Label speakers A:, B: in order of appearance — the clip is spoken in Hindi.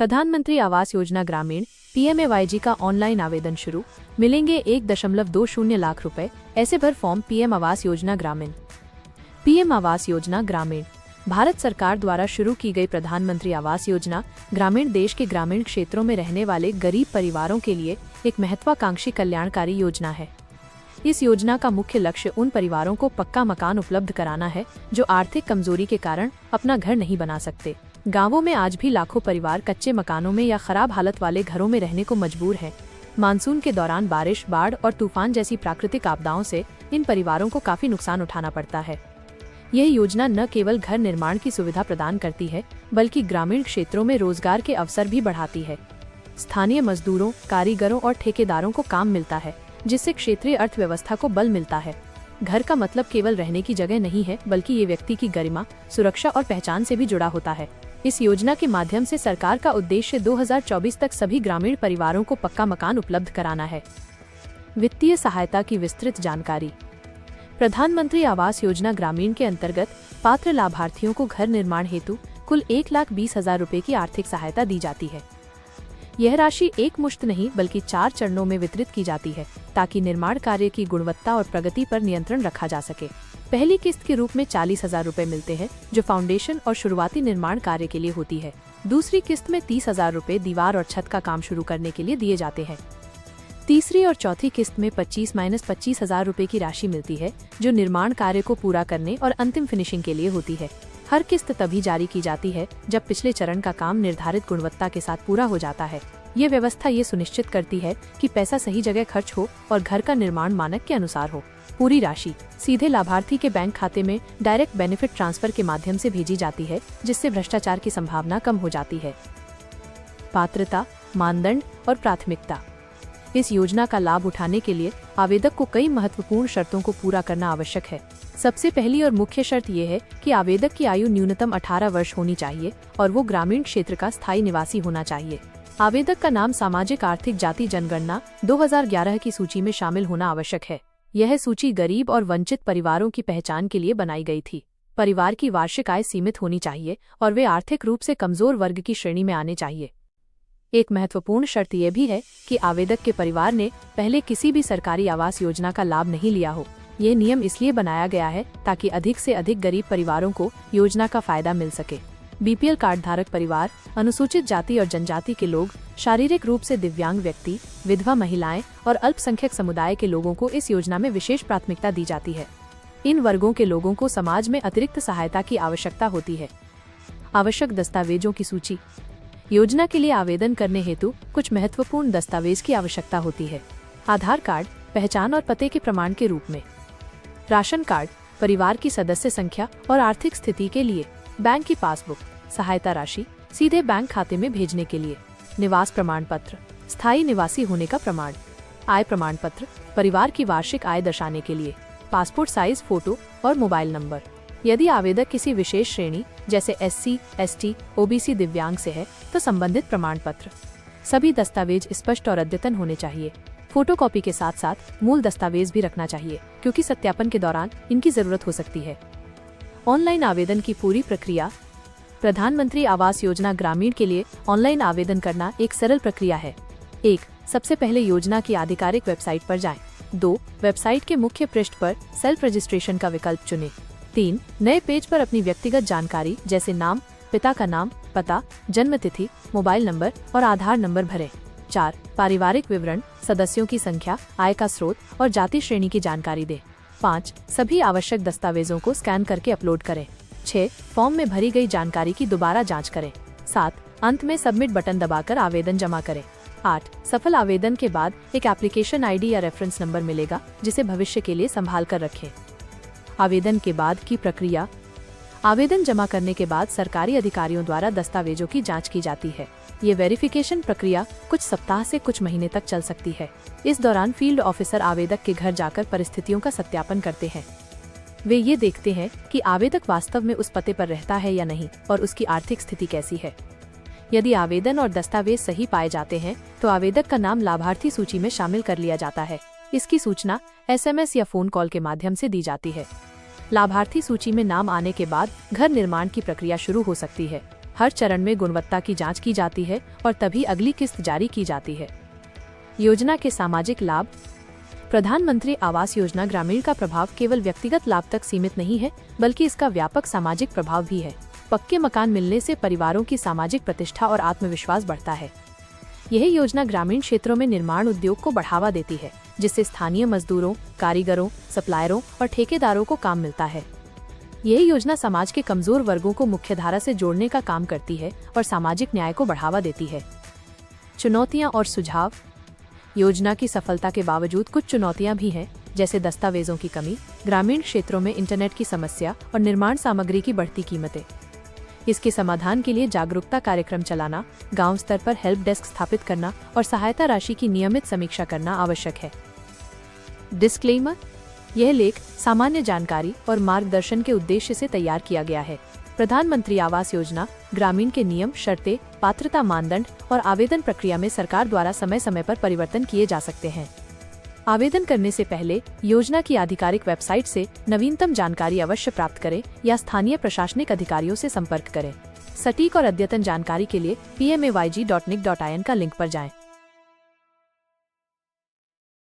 A: प्रधानमंत्री आवास योजना ग्रामीण PMAYG का ऑनलाइन आवेदन शुरू, मिलेंगे 1.20 लाख रुपए, ऐसे भर फॉर्म। PM आवास योजना ग्रामीण। PM आवास योजना ग्रामीण भारत सरकार द्वारा शुरू की गई प्रधानमंत्री आवास योजना ग्रामीण देश के ग्रामीण क्षेत्रों में रहने वाले गरीब परिवारों के लिए एक महत्वाकांक्षी कल्याणकारी योजना है। इस योजना का मुख्य लक्ष्य उन परिवारों को पक्का मकान उपलब्ध कराना है जो आर्थिक कमजोरी के कारण अपना घर नहीं बना सकते। गांवों में आज भी लाखों परिवार कच्चे मकानों में या खराब हालत वाले घरों में रहने को मजबूर हैं। मानसून के दौरान बारिश, बाढ़ और तूफान जैसी प्राकृतिक आपदाओं से इन परिवारों को काफी नुकसान उठाना पड़ता है। यह योजना न केवल घर निर्माण की सुविधा प्रदान करती है, बल्कि ग्रामीण क्षेत्रों में रोजगार के अवसर भी बढ़ाती है। स्थानीय मजदूरों, कारीगरों और ठेकेदारों को काम मिलता है, जिससे क्षेत्रीय अर्थव्यवस्था को बल मिलता है। घर का मतलब केवल रहने की जगह नहीं है, बल्कि ये व्यक्ति की गरिमा, सुरक्षा और पहचान से भी जुड़ा होता है। इस योजना के माध्यम से सरकार का उद्देश्य 2024 तक सभी ग्रामीण परिवारों को पक्का मकान उपलब्ध कराना है। वित्तीय सहायता की विस्तृत जानकारी। प्रधानमंत्री आवास योजना ग्रामीण के अंतर्गत पात्र लाभार्थियों को घर निर्माण हेतु कुल 1,20,000 रुपए की आर्थिक सहायता दी जाती है। यह राशि एक मुश्त नहीं बल्कि 4 चरणों में वितरित की जाती है, ताकि निर्माण कार्य की गुणवत्ता और प्रगति पर नियंत्रण रखा जा सके। पहली किस्त के रूप में 40,000 रुपए मिलते हैं, जो फाउंडेशन और शुरुआती निर्माण कार्य के लिए होती है। दूसरी किस्त में 30,000 रुपए दीवार और छत का काम शुरू करने के लिए दिए जाते हैं। तीसरी और चौथी किस्त में 25,000 रुपए की राशि मिलती है, जो निर्माण कार्य को पूरा करने और अंतिम फिनिशिंग के लिए होती है। हर किस्त तभी जारी की जाती है जब पिछले चरण का काम निर्धारित गुणवत्ता के साथ पूरा हो जाता है। ये व्यवस्था ये सुनिश्चित करती है कि पैसा सही जगह खर्च हो और घर का निर्माण मानक के अनुसार हो। पूरी राशि सीधे लाभार्थी के बैंक खाते में डायरेक्ट बेनिफिट ट्रांसफर के माध्यम से भेजी जाती है, जिससे भ्रष्टाचार की संभावना कम हो जाती है। पात्रता, मानदंड और प्राथमिकता। इस योजना का लाभ उठाने के लिए आवेदक को कई महत्वपूर्ण शर्तों को पूरा करना आवश्यक है। सबसे पहली और मुख्य शर्त यह है कि आवेदक की आयु न्यूनतम 18 वर्ष होनी चाहिए और वो ग्रामीण क्षेत्र का स्थायी निवासी होना चाहिए। आवेदक का नाम सामाजिक आर्थिक जाति जनगणना 2011 की सूची में शामिल होना आवश्यक है। यह सूची गरीब और वंचित परिवारों की पहचान के लिए बनाई गई थी। परिवार की वार्षिक आय सीमित होनी चाहिए और वे आर्थिक रूप से कमजोर वर्ग की श्रेणी में आने चाहिए। एक महत्वपूर्ण शर्त यह भी है कि आवेदक के परिवार ने पहले किसी भी सरकारी आवास योजना का लाभ नहीं लिया हो। ये नियम इसलिए बनाया गया है ताकि अधिक से अधिक गरीब परिवारों को योजना का फायदा मिल सके। BPL कार्ड धारक परिवार, अनुसूचित जाति और जनजाति के लोग, शारीरिक रूप से दिव्यांग व्यक्ति, विधवा महिलाएं और अल्पसंख्यक समुदाय के लोगों को इस योजना में विशेष प्राथमिकता दी जाती है। इन वर्गों के लोगों को समाज में अतिरिक्त सहायता की आवश्यकता होती है। आवश्यक दस्तावेजों की सूची। योजना के लिए आवेदन करने हेतु कुछ महत्वपूर्ण दस्तावेज की आवश्यकता होती है। आधार कार्ड, पहचान और पते के प्रमाण के रूप में। राशन कार्ड, परिवार की सदस्य संख्या और आर्थिक स्थिति के लिए। बैंक की पासबुक, सहायता राशि सीधे बैंक खाते में भेजने के लिए। निवास प्रमाण पत्र, स्थायी निवासी होने का प्रमाण। आय प्रमाण पत्र, परिवार की वार्षिक आय दर्शाने के लिए। पासपोर्ट साइज फोटो और मोबाइल नंबर। यदि आवेदक किसी विशेष श्रेणी जैसे SC, ST, OBC दिव्यांग से है तो संबंधित प्रमाण पत्र। सभी दस्तावेज स्पष्ट और अद्यतन होने चाहिए। फोटोकॉपी के साथ साथ मूल दस्तावेज भी रखना चाहिए, क्योंकि सत्यापन के दौरान इनकी जरूरत हो सकती है। ऑनलाइन आवेदन की पूरी प्रक्रिया। प्रधानमंत्री आवास योजना ग्रामीण के लिए ऑनलाइन आवेदन करना एक सरल प्रक्रिया है। 1. सबसे पहले योजना की आधिकारिक वेबसाइट पर जाएं। 2. वेबसाइट के मुख्य पृष्ठ पर सेल्फ रजिस्ट्रेशन का विकल्प चुनें। 3. नए पेज पर अपनी व्यक्तिगत जानकारी जैसे नाम, पिता का नाम, पता, जन्म तिथि, मोबाइल नंबर और आधार नंबर भरें। 4. पारिवारिक विवरण, सदस्यों की संख्या, आय का स्रोत और जाति श्रेणी की जानकारी दें। 5. सभी आवश्यक दस्तावेजों को स्कैन करके अपलोड करें। 6. फॉर्म में भरी गई जानकारी की दोबारा जांच करें। 7. अंत में सबमिट बटन दबाकर आवेदन जमा करें। 8. सफल आवेदन के बाद एक एप्लीकेशन ID या रेफरेंस नंबर मिलेगा, जिसे भविष्य के लिए संभाल कर रखें। आवेदन के बाद की प्रक्रिया। आवेदन जमा करने के बाद सरकारी अधिकारियों द्वारा दस्तावेजों की जांच की जाती है। ये वेरिफिकेशन प्रक्रिया कुछ सप्ताह से कुछ महीने तक चल सकती है। इस दौरान फील्ड ऑफिसर आवेदक के घर जाकर परिस्थितियों का सत्यापन करते हैं। वे ये देखते हैं कि आवेदक वास्तव में उस पते पर रहता है या नहीं और उसकी आर्थिक स्थिति कैसी है। यदि आवेदन और दस्तावेज सही पाए जाते हैं तो आवेदक का नाम लाभार्थी सूची में शामिल कर लिया जाता है। इसकी सूचना SMS या फोन कॉल के माध्यम से दी जाती है। लाभार्थी सूची में नाम आने के बाद घर निर्माण की प्रक्रिया शुरू हो सकती है। हर चरण में गुणवत्ता की जांच की जाती है और तभी अगली किस्त जारी की जाती है। योजना के सामाजिक लाभ। प्रधानमंत्री आवास योजना ग्रामीण का प्रभाव केवल व्यक्तिगत लाभ तक सीमित नहीं है, बल्कि इसका व्यापक सामाजिक प्रभाव भी है। पक्के मकान मिलने से परिवारों की सामाजिक प्रतिष्ठा और आत्मविश्वास बढ़ता है। यह योजना ग्रामीण क्षेत्रों में निर्माण उद्योग को बढ़ावा देती है, जिससे स्थानीय मजदूरों, कारीगरों, सप्लायरों और ठेकेदारों को काम मिलता है। यह योजना समाज के कमजोर वर्गों को मुख्यधारा से जोड़ने का काम करती है और सामाजिक न्याय को बढ़ावा देती है। चुनौतियां और सुझाव। योजना की सफलता के बावजूद कुछ चुनौतियां भी हैं, जैसे दस्तावेजों की कमी, ग्रामीण क्षेत्रों में इंटरनेट की समस्या और निर्माण सामग्री की बढ़ती कीमतें। इसके समाधान के लिए जागरूकता कार्यक्रम चलाना, गांव स्तर पर हेल्प डेस्क स्थापित करना और सहायता राशि की नियमित समीक्षा करना आवश्यक है। डिस्क्लेमर: यह लेख सामान्य जानकारी और मार्गदर्शन के उद्देश्य से तैयार किया गया है। प्रधानमंत्री आवास योजना ग्रामीण के नियम, शर्तें, पात्रता मानदंड और आवेदन प्रक्रिया में सरकार द्वारा समय समय पर परिवर्तन किए जा सकते हैं। आवेदन करने से पहले योजना की आधिकारिक वेबसाइट से नवीनतम जानकारी अवश्य प्राप्त करें या स्थानीय प्रशासनिक अधिकारियों से संपर्क करें। सटीक और अद्यतन जानकारी के लिए pmayg.nic.in का लिंक पर जाएं।